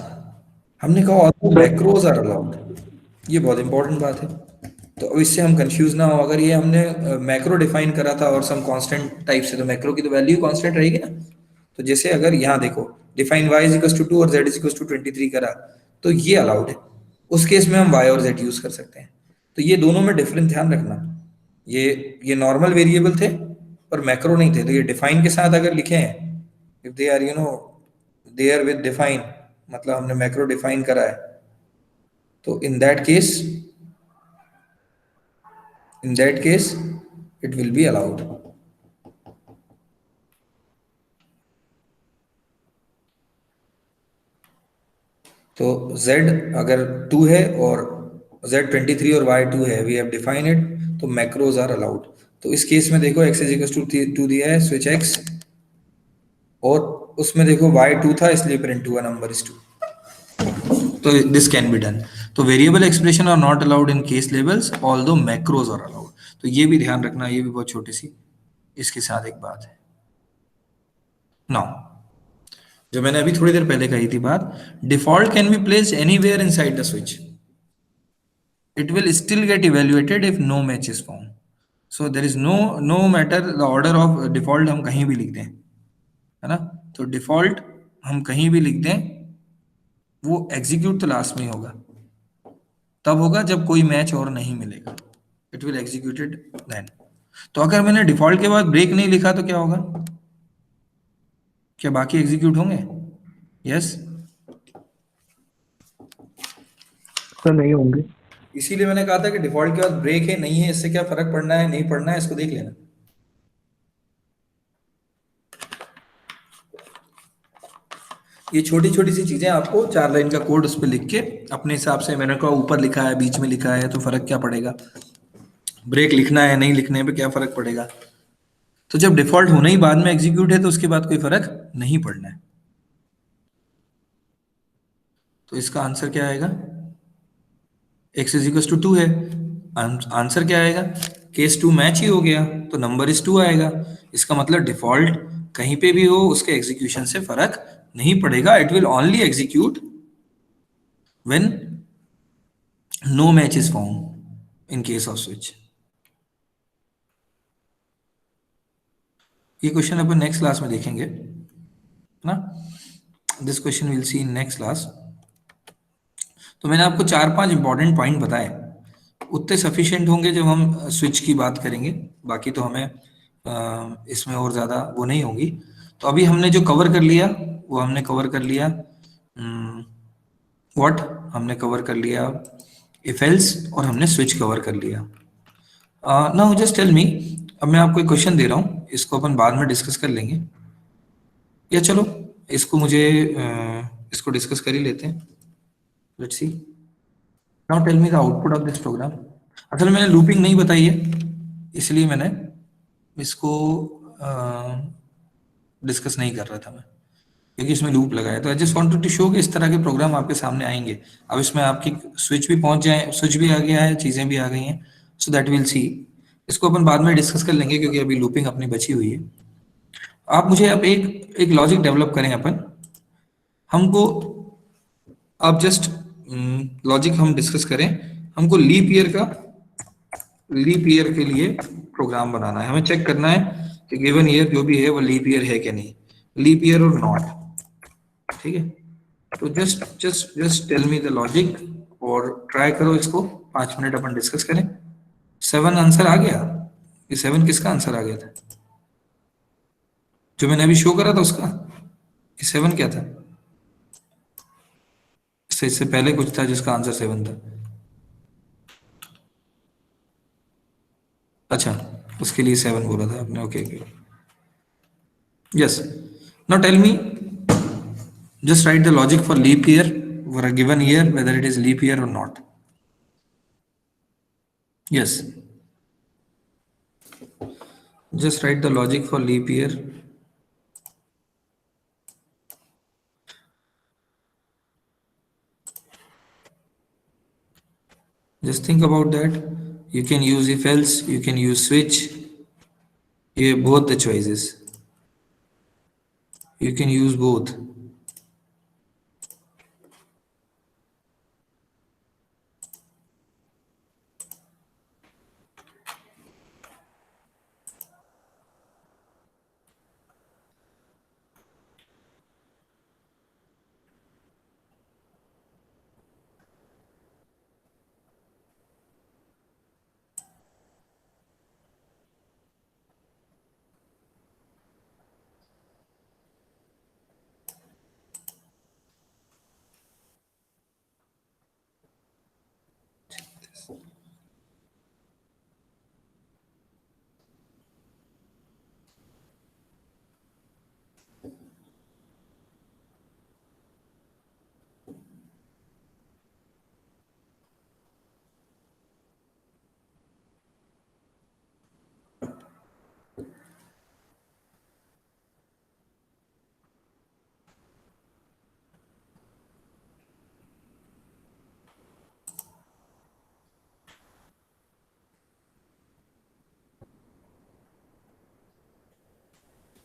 हमने कहा मैक्रोज आर अलाउड, ये बहुत इंपॉर्टेंट बात है। तो अब इससे हम कंफ्यूज ना हो, अगर ये हमने मैक्रो डिफाइन करा था और सम कांस्टेंट टाइप से, तो मैक्रो की तो वैल्यू कांस्टेंट रहेगी ना। तो जैसे अगर यहाँ देखो डिफाइन y = 2 और z = 23 करा, तो ये अलाउड है, उस केस में हम y और z यूज कर सकते हैं। तो ये दोनों में डिफरेंस ध्यान रखना, ये नॉर्मल वेरिएबल थे पर मैक्रो नहीं थे, तो ये डिफाइन के साथ अगर लिखे हैं, if they are they are with define, मतलब हमने मैक्रो डिफाइन करा है, तो in that case it will be allowed. तो z अगर 2 है और z 23 और y 2 है, वी हैव डिफाइन इट, तो मैक्रोज आर अलाउड। तो इस केस में देखो x = 2 दिया है, स्विच x, और उसमें देखो y 2 था, इसलिए प्रिंट हुआ नंबर इज 2, तो दिस कैन बी डन। तो variable expression are not allowed in case labels, although macros are allowed. तो ये भी ध्यान रखना, ये भी बहुत छोटी सी इसके साथ एक बात है। नाउ जो मैंने अभी थोड़ी देर पहले कही थी बात, default can be placed anywhere inside the switch, it will still get evaluated if no match is found. So there is no matter the order of default हम कहीं भी लिख दें, है ना, तो डिफॉल्ट हम कहीं भी लिख दें वो एग्जीक्यूट तो लास्ट में ही होगा, तब होगा जब कोई मैच और नहीं मिलेगा, इट विल एग्जीक्यूटेड देन। तो अगर मैंने डिफॉल्ट के बाद ब्रेक नहीं लिखा तो क्या होगा, क्या बाकी एग्जीक्यूट होंगे? यस तो नहीं होंगे। इसीलिए मैंने कहा था कि डिफॉल्ट के बाद ब्रेक है नहीं है, इससे क्या फर्क पड़ना है नहीं पड़ना है, इसको देख लेना। ये छोटी छोटी सी चीजें आपको 4 लाइन का कोड उस पर लिख के अपने हिसाब से, मैंने कहा ऊपर लिखा है बीच में लिखा है तो फर्क क्या पड़ेगा, ब्रेक लिखना है नहीं लिखने पे क्या फर्क पड़ेगा। तो जब डिफॉल्ट होना ही बाद में एग्जीक्यूट है तो उसके बाद कोई फर्क नहीं पड़ना है। तो इसका आंसर क्या आएगा, x इज इक्वल टू 2 है, आंसर क्या आएगा, केस 2 मैच ही हो गया तो नंबर इज 2 आएगा। इसका मतलब डिफॉल्ट कहीं पे भी हो उसके एग्जीक्यूशन से फर्क नहीं पड़ेगा, it will only execute when no match is found in case of switch. ये क्वेश्चन अपन नेक्स्ट क्लास में देखेंगे ना, this question will see in next class. तो मैंने आपको 4-5 इंपॉर्टेंट पॉइंट बताए, उतने सफिशिएंट होंगे जब हम स्विच की बात करेंगे, बाकी तो हमें इसमें और ज़्यादा वो नहीं होगी। तो अभी हमने जो कवर कर लिया वो हमने कवर कर लिया व्हाट, हमने कवर कर लिया इफ एल्स, और हमने स्विच कवर कर लिया। नाउ जस्ट टेल मी, अब मैं आपको एक क्वेश्चन दे रहा हूँ, इसको अपन बाद में डिस्कस कर लेंगे, या चलो इसको मुझे इसको डिस्कस कर ही लेते हैं। Let's see, now tell me the output of this program. असल में मैंने लूपिंग नहीं बताई है इसलिए मैंने इसको डिस्कस नहीं कर रहा था मैं, क्योंकि इसमें लूप लगा है। तो I just wanted to show कि इस तरह के प्रोग्राम आपके सामने आएंगे। अब इसमें आपकी स्विच भी पहुंच जाए, स्विच भी आ गया है, चीजें भी आ गई हैं, सो दैट विल सी। इसको अपन बाद में डिस्कस कर लेंगे क्योंकि अभी लूपिंग अपनी बची हुई है। आप मुझे अब एक एक लॉजिक डेवलप करें अपन, हमको अब जस्ट लॉजिक हम डिस्कस करें, हमको लीप ईयर के लिए प्रोग्राम बनाना है, हमें चेक करना है कि गिवन ईयर जो भी है वो लीप ईयर है कि नहीं, लीप ईयर और नॉट, ठीक है। तो just just just tell me the logic और ट्राई करो इसको, 5 मिनट अपन डिस्कस करें। 7 आंसर आ गया, ये 7 किसका आंसर आ गया था, जो मैंने अभी शो करा था उसका, ये 7 क्या था, इससे पहले कुछ था जिसका आंसर 7 था। अच्छा, उसके लिए 7 बोला था आपने, okay okay, yes. Now tell me, just write the logic for leap year for a given year, whether it is leap year or not. Yes, just write the logic for leap year. Just think about that. You can use if else, you can use switch, you have both the choices, you can use both.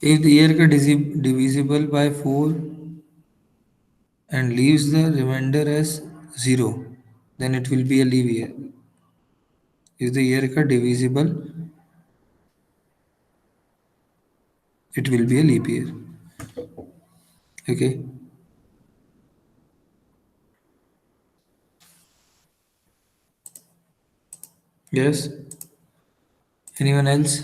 If the year का divisible by 4 and leaves the remainder as 0, then it will be a leap year. If the year का divisible, it will be a leap year. Okay. Yes. Anyone else?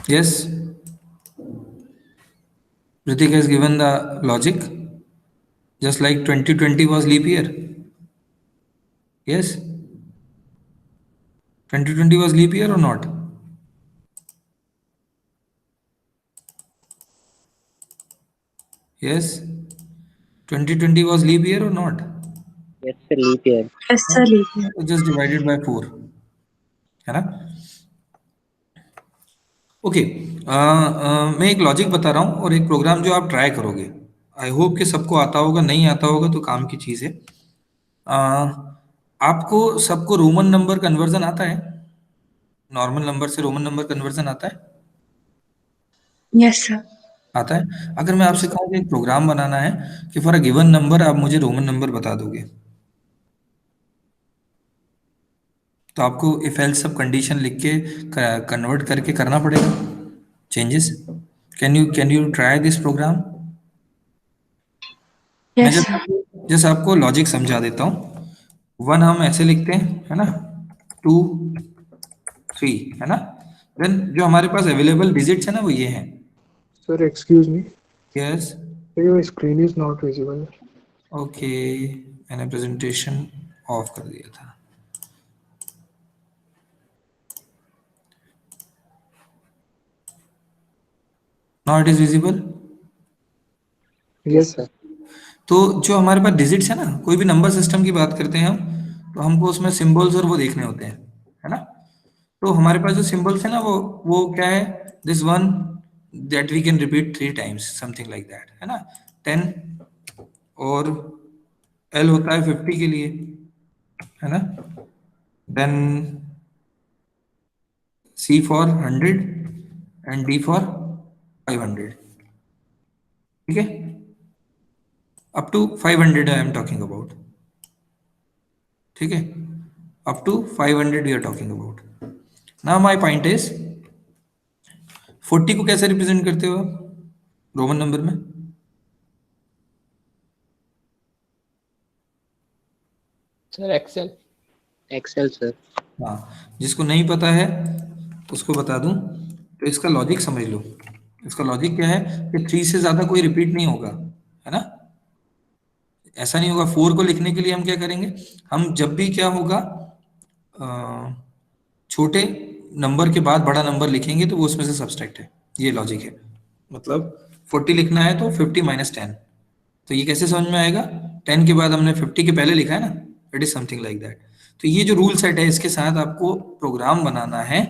Yes. Ritik has given the logic. Just like 2020 was leap year. Yes. 2020 was leap year or not? Yes. 2020 was leap year or not? Yes, sir, leap year. Yes, sir, leap year. Just divided by 4. है ना? Okay, मैं एक logic बता रहा हूँ और एक programme जो आप ट्राई करोगे. आई होप कि सबको आता होगा, नहीं आता होगा तो काम की चीज़ है. आपको सबको रोमन नंबर कन्वर्जन आता है? नॉर्मल नंबर से रोमन नंबर कन्वर्जन आता है? Yes, sir. आता है. अगर मैं आपसे कहूँ कि एक प्रोग्राम बनाना है कि फॉर अ गिवन नंबर आप मुझे रोमन नंबर बता दोगे, तो आपको इफ एल्स सब कंडीशन लिख के कन्वर्ट करके करना पड़ेगा changes. Can you try this program? मैं Yes, sir. जैसे आपको लॉजिक समझा देता हूँ. 1 हम ऐसे लिखते हैं, है ना? 2 3, है ना? देन जो हमारे पास अवेलेबल डिजिट्स है ना, वो ये हैं. Sir, excuse me. Yes. Your screen is not visible. Okay, मैंने प्रेजेंटेशन ऑफ कर दिया था. Now it is visible. Yes, sir. तो जो हमारे पास डिजिट्स है ना, कोई भी नंबर सिस्टम की बात करते हैं हम, तो हमको उसमें सिंबल्स और वो देखने होते हैं, है ना? तो हमारे पास जो सिंबल्स है ना, वो क्या है? This one that we can repeat 3 times, something like that, है ना? 10 और एल होता है 50 के लिए, है ना? Then C for 100 and D for 500. ठीक है? Up to 500 I am talking about. ठीक है? Up to 500 we are talking about. Now my point is 40 को कैसे रिप्रेजेंट करते हो आप रोमन नंबर में? Sir XL. XL sir. हाँ, जिसको नहीं पता है उसको बता दूं तो इसका लॉजिक समझ लो. इसका लॉजिक क्या है कि 3 से ज्यादा कोई रिपीट नहीं होगा, है ना? ऐसा नहीं होगा. 4 को लिखने के लिए हम क्या करेंगे? हम जब भी क्या होगा, छोटे नंबर के बाद बड़ा नंबर लिखेंगे तो वो उसमें से सब्सट्रैक्ट है. ये लॉजिक है. मतलब 40 लिखना है तो 50 माइनस 10. तो ये कैसे समझ में आएगा? 10 के बाद हमने 50 के पहले लिखा है ना, it is something like that. तो ये जो रूल सेट है, इसके साथ आपको प्रोग्राम बनाना है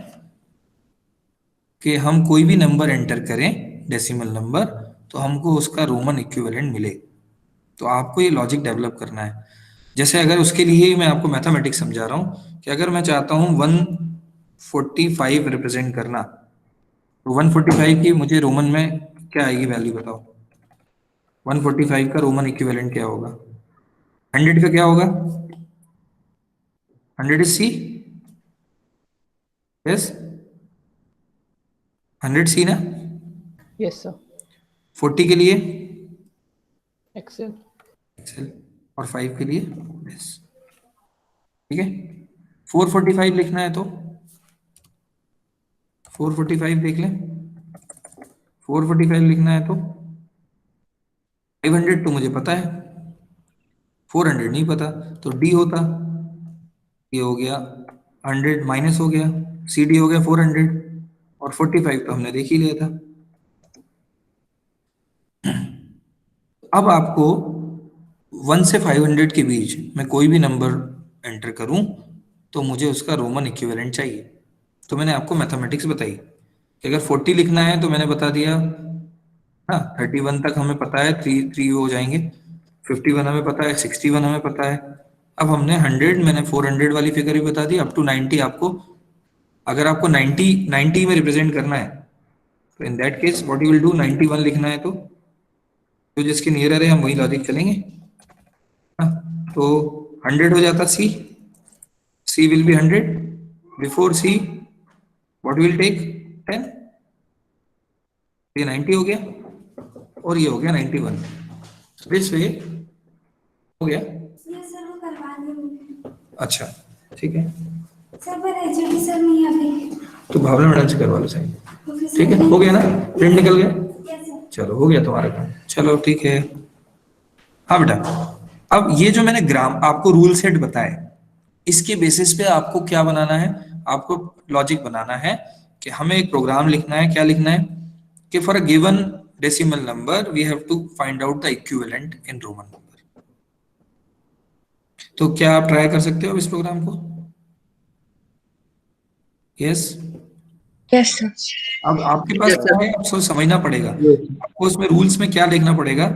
कि हम कोई भी नंबर एंटर करें, डेसिमल नंबर, तो हमको उसका रोमन इक्विवेलेंट मिले. तो आपको ये लॉजिक डेवलप करना है. जैसे अगर उसके लिए ही मैं आपको मैथमेटिक्स समझा रहा हूँ कि अगर मैं चाहता हूँ 145 रिप्रेजेंट करना, तो 145 की मुझे रोमन में क्या आएगी वैल्यू बताओ? 145 का रोमन इक्विवेलेंट क्या होगा? 100 का क्या होगा? 100 इज सी. यस, 100 सी ना? Yes sir. 40 के लिए एक्सेल. एक्सेल और 5 के लिए यस. ठीक है? 445 लिखना है तो 445 देख लें. 445 लिखना है तो 500 तो मुझे पता है, 400 नहीं पता. तो डी होता, ये हो गया 100 माइनस हो गया, सी डी हो गया 400 और 45 तो हमने देख ही लिया था. अब आपको 1 से 500 के बीच मैं कोई भी नंबर एंटर करूं तो मुझे उसका रोमन इक्विवेलेंट चाहिए। तो मैंने आपको मैथमेटिक्स बताई कि अगर 40 लिखना है तो मैंने बता दिया, हाँ 31 तक हमें पता है, थ्री थ्री हो जाएंगे, 51 हमें पता है, 61 हमें पता है। अब हमने 100, मैंने 400 वाली फिगर भी बता दी, अप टू 90 आपको, अगर आपको 90 में रिप्रेजेंट करना है तो in that case what you will do, 91 लिखना है तो जो जिसके नियर है हम वही लॉजिक चलेंगे। हाँ, तो 100 हो जाता C, C will be 100, before C what will take 10, ये 90 हो गया और ये हो गया 91। दिस वे हो गया। यस सर, वो करवा देंगे। अच्छा ठीक है, सर पर एचओडी सर नहीं अभी। तो भावना मैडम से करवा लो साइन। Okay sir. ठीक है, हो गया ना, प्रिंट निकल गया, यस सर। चलो हो गया तुम्हारा काम, चलो ठीक है। हाँ बेटा, अब ये जो मैंने ग्राम आपको रूल सेट बताए, इसके बेसिस पे आपको क्या बनाना है, आपको लॉजिक बनाना है कि हमें एक प्रोग्राम लिखना है। क्या लिखना है कि for a given decimal number we have to find out the equivalent in Roman number. तो क्या आप ट्राई कर सकते हो इस प्रोग्राम को? यस। Yes sir. अब आपके पास क्या है, आपको समझना पड़ेगा, आपको उसमें रूल्स में क्या लिखना पड़ेगा।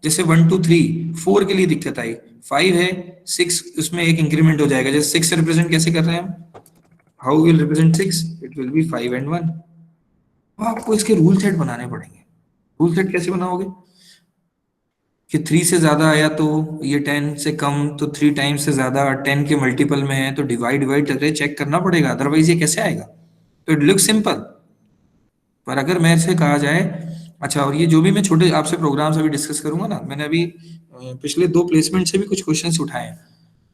जैसे 1 2 3 4 के लिए दिक्कत आई, 5 है 6, उसमें एक इंक्रीमेंट हो जाएगा। जैसे 6 से रिप्रेजेंट कैसे कर रहे हैं हम, how will represent 6, it will B 5 and 1। आपको इसके रूल सेट बनाने पड़ेंगे। रूल सेट कैसे बनाओगे कि 3 से ज्यादा आया तो ये 10 से कम, तो 3 टाइम्स से ज्यादा 10 के मल्टीपल में है तो डिवाइड डिवाइड करके चेक करना पड़ेगा, अदरवाइज ये कैसे आएगा। तो इट लुक सिंपल, पर अगर मेरे से कहा जाए, अच्छा और ये जो भी मैं छोटे आपसे प्रोग्राम्स अभी डिस्कस करूंगा ना, मैंने अभी पिछले 2 प्लेसमेंट से भी कुछ क्वेश्चंस उठाए हैं।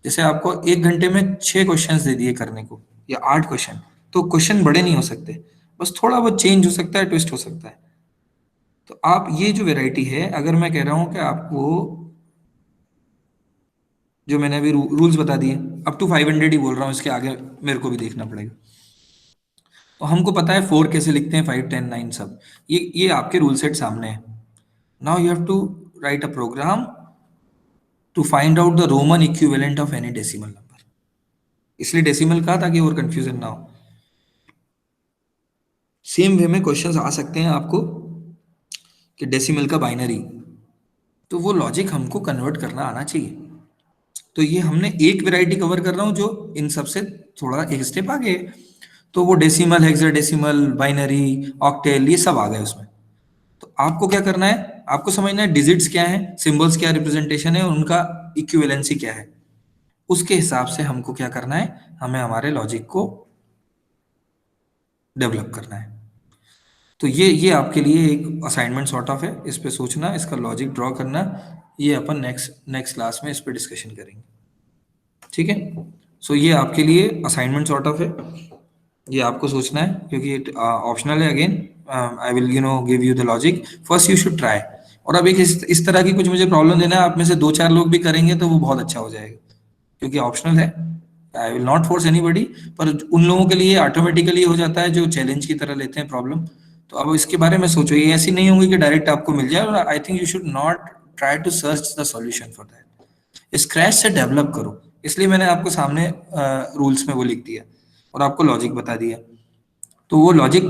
जैसे आपको 1 घंटे में 6 क्वेश्चंस दे दिए करने को या 8 क्वेश्चन, तो क्वेश्चन बड़े नहीं हो सकते, बस थोड़ा बहुत चेंज हो सकता है, ट्विस्ट हो सकता है। तो आप ये जो वेराइटी है, अगर मैं कह रहा हूं कि आपको जो मैंने अभी रूल्स बता दिए, अप टू 500 ही बोल रहा हूँ, इसके आगे मेरे को भी देखना पड़ेगा। तो हमको पता है 4 कैसे लिखते हैं, 5 10 9 सब, ये आपके रूल सेट सामने है। Now you have to write a program to find out the Roman equivalent of any decimal number. इसलिए डेसिमल कहा ताकि और कंफ्यूजन ना हो। सेम वे में क्वेश्चंस आ सकते हैं आपको कि डेसिमल का बाइनरी, तो वो लॉजिक हमको कन्वर्ट करना आना चाहिए। तो ये हमने एक वैरायटी कवर कर रहा हूँ जो इन सबसे थोड़ा एक स्टेप आगे है। तो वो डेसिमल, हेक्साडेसिमल, बाइनरी, ऑक्टेल, ये सब आ गए उसमें। तो आपको क्या करना है, आपको समझना है डिजिट्स क्या है, सिंबल्स क्या रिप्रेजेंटेशन है, और उनका इक्विवेलेंसी क्या है। उसके हिसाब से हमको क्या करना है, हमें हमारे लॉजिक को डेवलप करना है। तो ये आपके लिए एक असाइनमेंट सॉर्ट ऑफ है, इस पे सोचना, इसका लॉजिक ड्रॉ करना, ये अपन नेक्स्ट क्लास में इस पे डिस्कशन करेंगे। ठीक है, सो ये आपके लिए असाइनमेंट सॉर्ट ऑफ है, ये आपको सोचना है क्योंकि ऑप्शनल है। Again I will give you the logic, first you should try. और अब एक इस तरह की कुछ मुझे प्रॉब्लम देना है, आप में से 2 4 लोग भी करेंगे तो वो बहुत अच्छा हो जाएगा, क्योंकि ऑप्शनल है। I will not force anybody, पर उन लोगों के लिए ऑटोमेटिकली हो जाता है जो चैलेंज की तरह लेते हैं प्रॉब्लम। तो अब इसके बारे में सोचो, ये ऐसी नहीं होंगी कि डायरेक्ट आपको मिल जाए, और I think you should not try to search the solution for that, scratch से डेवलप करो। इसलिए मैंने आपको सामने रूल्स में वो लिख दिया और आपको लॉजिक बता दिया। तो वो लॉजिक,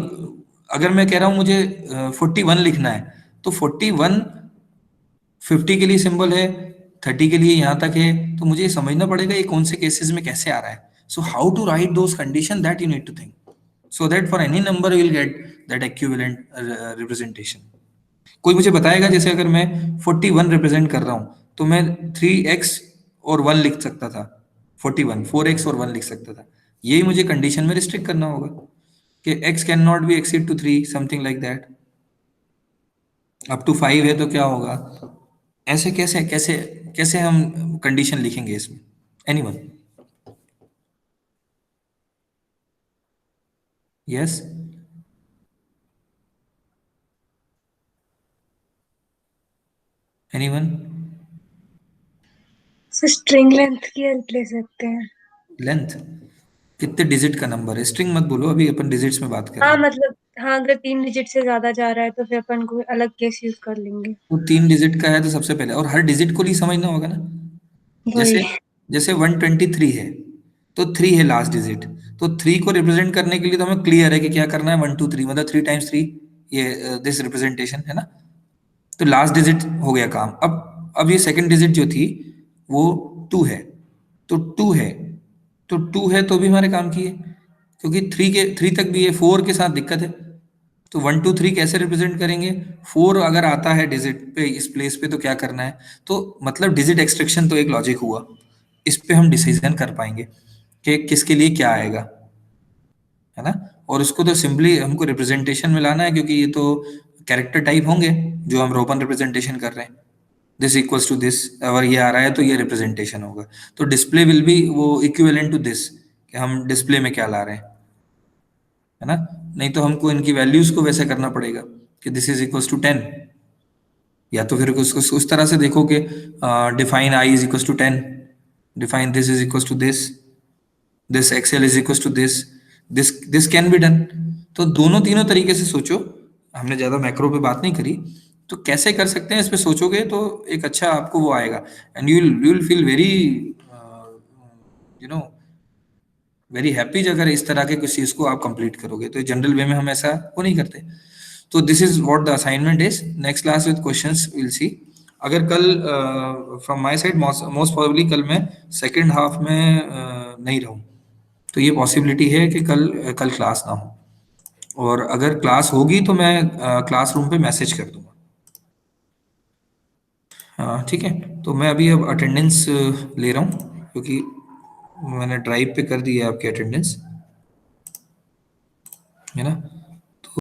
अगर मैं कह रहा हूं मुझे 41 लिखना है, तो 41 50 के लिए सिंबल है, 30 के लिए यहाँ तक है, तो मुझे ये समझना पड़ेगा ये कौन से केसेस में कैसे आ रहा है। So how to write those condition, that you need to think, so that for any number you will get that equivalent representation. कोई मुझे बताएगा, जैसे अगर मैं 41 रिप्रेजेंट कर रहा हूं तो मैं 3x और 1 लिख सकता था, 41 4x और 1 लिख सकता था। यही मुझे कंडीशन में रिस्ट्रिक्ट करना होगा कि x can not be exceed to 3, something like that. Up to 5 है तो क्या होगा, ऐसे कैसे कैसे कैसे हम कंडीशन लिखेंगे इसमें? Anyone? Yes? Anyone? Sir string length की हेल्प ले सकते हैं। लेंथ कितने डिजिट का नंबर है, स्ट्रिंग मत बोलो, अभी अपन डिजिट्स में बात कर रहे हाँ हैं। मतलब हाँ, अगर 3 डिजिट से ज्यादा जा रहा है तो फिर अपन को अलग केस यूज कर लेंगे। तो 3 डिजिट का है तो सबसे पहले, और हर डिजिट को ही समझना होगा ना। वही। जैसे जैसे 123 है तो 3 है लास्ट डिजिट, तो 3 को रिप्रेजेंट करने के लिए तो हमें क्लियर है कि क्या करना है, 1 2 3 मतलब 3 टाइम्स 3, ये दिस रिप्रेजेंटेशन है ना। तो लास्ट डिजिट हो गया काम। अब ये सेकंड डिजिट जो थी वो 2 है, तो 2 है, तो 2 है तो भी हमारे काम की है, क्योंकि 3 तक भी है, 4 के साथ दिक्कत है। तो 1 2 3 कैसे रिप्रेजेंट करेंगे, 4 अगर आता है डिजिट पे इस प्लेस पे तो क्या करना है, तो मतलब डिजिट एक्सट्रैक्शन तो एक लॉजिक हुआ, इस पे हम डिसीजन कर पाएंगे कि किसके लिए क्या आएगा, है ना। और उसको तो सिंपली हमको रिप्रेजेंटेशन में लाना है, क्योंकि ये तो कैरेक्टर टाइप होंगे जो हम रोपन रिप्रेजेंटेशन कर रहे हैं। दिस इक्वल्स टू दिस, अगर ये आ रहा है तो ये रिप्रेजेंटेशन होगा, तो डिस्प्ले विल बी वो इक्विवेलेंट टू दिस, कि हम डिस्प्ले में क्या ला रहे हैं, है ना। नहीं तो हमको इनकी वैल्यूज को वैसे करना पड़ेगा कि दिस इज इक्वल्स टू 10, या तो फिर उस तरह से देखो कि define I is equals to 10, define this is equals to this XL is equals to this can be done. तो दोनों तीनों तरीके से सोचो, हमने ज्यादा मैक्रो पे बात नहीं करी, तो कैसे कर सकते हैं इस पे सोचोगे तो एक अच्छा आपको वो आएगा, and you will feel very you know very happy अगर इस तरह के किसी चीज को आप कंप्लीट करोगे। तो जनरल वे में हम ऐसा वो नहीं करते। तो this is what the assignment is. Next class with questions will see. अगर कल from my side most probably कल मैं सेकंड हाफ में नहीं रहूं, तो ये पॉसिबिलिटी है कि कल क्लास ना हो, और अगर क्लास होगी तो मैं क्लासरूम पे मैसेज कर दूंगा। हाँ ठीक है, तो मैं अभी अब अटेंडेंस ले रहा हूँ, क्योंकि मैंने ड्राइव पे कर दी है आपकी अटेंडेंस, है ना।